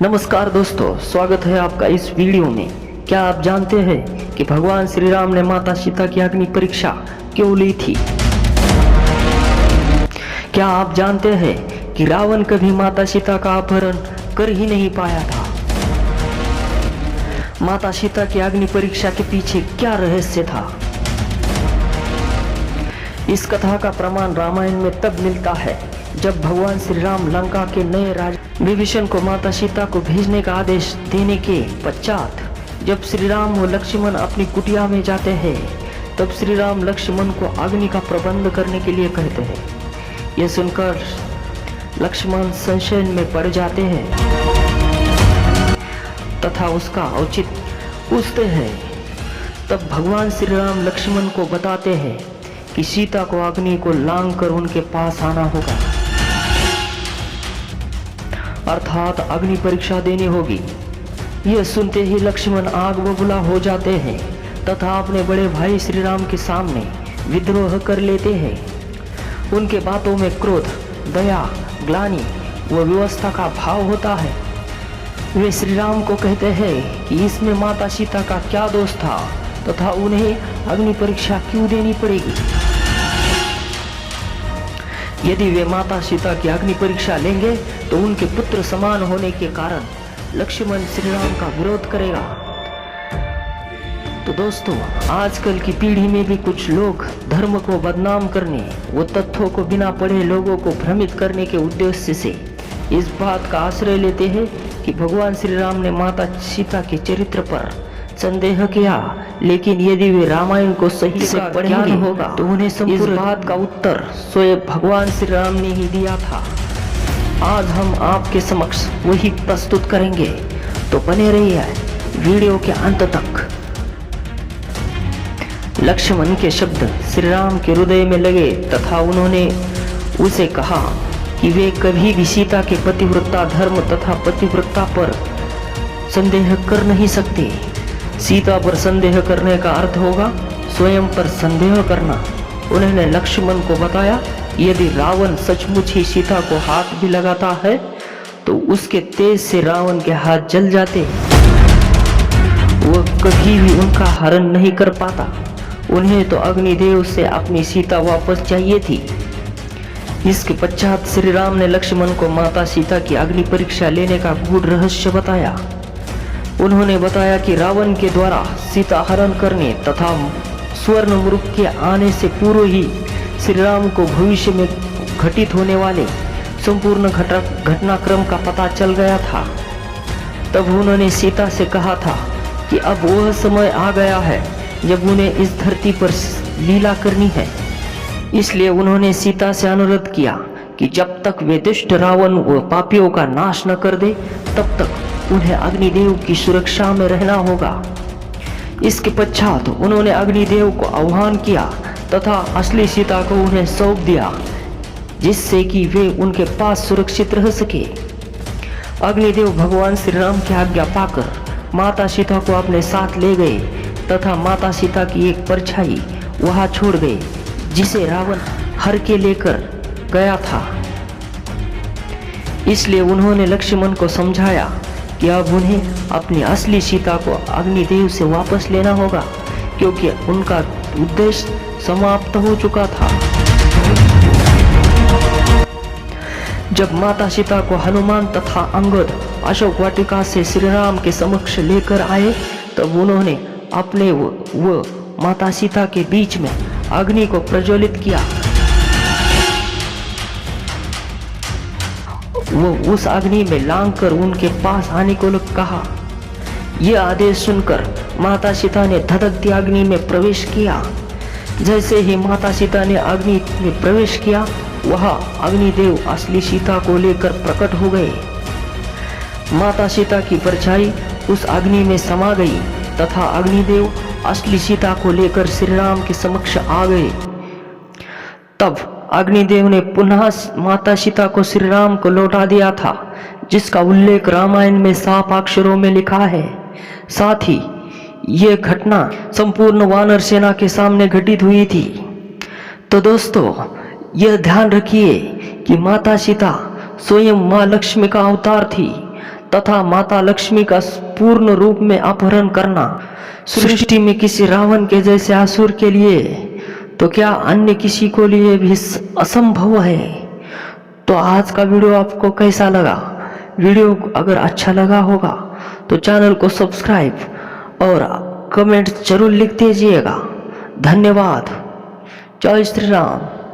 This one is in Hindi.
नमस्कार दोस्तों, स्वागत है आपका इस वीडियो में। क्या आप जानते हैं कि भगवान श्री राम ने माता सीता की अग्नि परीक्षा क्यों ली थी? क्या आप जानते हैं कि रावण कभी माता सीता का अपहरण कर ही नहीं पाया था? माता सीता की अग्नि परीक्षा के पीछे क्या रहस्य था? इस कथा का प्रमाण रामायण में तब मिलता है जब भगवान श्री राम लंका के नए राजा विभीषण को माता सीता को भेजने का आदेश देने के पश्चात जब श्री राम व लक्ष्मण अपनी कुटिया में जाते हैं, तब श्री राम लक्ष्मण को अग्नि का प्रबंध करने के लिए कहते हैं। यह सुनकर लक्ष्मण संशय में पड़ जाते हैं तथा उसका औचित्य पूछते हैं। तब भगवान श्री राम लक्ष्मण को बताते हैं कि सीता को अग्नि को लांग कर उनके पास आना होगा, अर्थात अग्नि परीक्षा देनी होगी। यह सुनते ही लक्ष्मण आग बबूला हो जाते हैं तथा अपने बड़े भाई श्री राम के सामने विद्रोह कर लेते हैं। उनके बातों में क्रोध, दया, ग्लानि व व्यवस्था का भाव होता है। वे श्री राम को कहते हैं कि इसमें माता सीता का क्या दोष था तथा उन्हें अग्नि परीक्षा क्यों देनी पड़ेगी। यदि वे माता सीता की अग्नि परीक्षा लेंगे तो उनके पुत्र समान होने के कारण लक्ष्मण श्री राम का विरोध करेगा। तो दोस्तों, आजकल की पीढ़ी में भी कुछ लोग धर्म को बदनाम करने व तथ्यों को बिना पढ़े लोगों को भ्रमित करने के उद्देश्य से इस बात का आश्रय लेते हैं कि भगवान श्री राम ने माता सीता के चरित्र पर संदेह किया, लेकिन यदि वे रामायण को सही से पढ़ेंगे होगा तो उन्हें इस बात का उत्तर स्वयं भगवान श्री राम ने ही दिया था। आज हम आपके समक्ष वही प्रस्तुत करेंगे, तो बने रहिए वीडियो के अंत तक। लक्ष्मण के शब्द श्री राम के हृदय में लगे तथा उन्होंने उसे कहा कि वे कभी भी सीता के पतिव्रता धर्म तथा पतिव्रता पर संदेह कर नहीं सकते। सीता पर संदेह करने का अर्थ होगा स्वयं पर संदेह करना। उन्होंने लक्ष्मण को बताया, यदि रावण सचमुच ही सीता को हाथ भी लगाता है तो उसके तेज से रावण के हाथ जल जाते, वह कभी भी उनका हरण नहीं कर पाता। उन्हें तो अग्निदेव से अपनी सीता वापस चाहिए थी। इसके पश्चात श्री राम ने लक्ष्मण को माता सीता की अग्नि परीक्षा लेने का गूढ़ रहस्य बताया। उन्होंने बताया कि रावण के द्वारा सीता हरण करने तथा स्वर्ण मृग के आने से पूर्व ही श्री राम को भविष्य में घटित होने वाले संपूर्ण घटनाक्रम का पता चल गया था। तब उन्होंने सीता से कहा था कि अब वह समय आ गया है जब उन्हें इस धरती पर लीला करनी है। इसलिए उन्होंने सीता से अनुरोध किया कि जब तक वे दुष्ट रावण व पापियों का नाश न कर दे तब तक उन्हें अग्निदेव की सुरक्षा में रहना होगा। इसके पश्चात उन्होंने अग्निदेव को आह्वान किया तथा असली सीता को उन्हें सौंप दिया, जिससे कि वे उनके पास सुरक्षित रह सके। अग्निदेव भगवान श्री राम की आज्ञा पाकर माता सीता को अपने साथ ले गए तथा माता सीता की एक परछाई वहां छोड़ गए, जिसे रावण हर के लेकर गया था। इसलिए उन्होंने लक्ष्मण को समझाया कि अब उन्हें अपनी असली सीता को अग्निदेव से वापस लेना होगा, क्योंकि उनका उद्देश्य समाप्त हो चुका था। जब माता सीता को हनुमान तथा अंगद अशोक वाटिका से श्री राम के समक्ष लेकर आए, तब उन्होंने अपने व माता सीता के बीच में अग्नि को प्रज्वलित किया। वो उस अग्नि में लांग कर उनके पास आने को कहा। यह आदेश सुनकर माता सीता ने धधकती अग्नि में प्रवेश किया। जैसे ही माता सीता ने अग्नि में प्रवेश किया, वह अग्निदेव असली सीता को लेकर प्रकट हो गए। माता सीता की परछाई उस अग्नि में समा गई तथा अग्निदेव असली सीता को लेकर श्री राम के समक्ष आ गए। तब अग्निदेव ने पुनः माता सीता को श्री राम को लौटा दिया था, जिसका उल्लेख रामायण में साफ अक्षरों में लिखा है। साथ ही यह घटना संपूर्ण वानर सेना के सामने घटित हुई थी। तो दोस्तों, यह ध्यान रखिए कि माता सीता स्वयं मां लक्ष्मी का अवतार थी तथा माता लक्ष्मी का पूर्ण रूप में अपहरण करना सृष्टि में किसी रावण के जैसे असुर के लिए तो क्या अन्य किसी को लिए भी असंभव है। तो आज का वीडियो आपको कैसा लगा? वीडियो अगर अच्छा लगा होगा तो चैनल को सब्सक्राइब और कमेंट जरूर लिख दीजिएगा। धन्यवाद। जय श्री राम।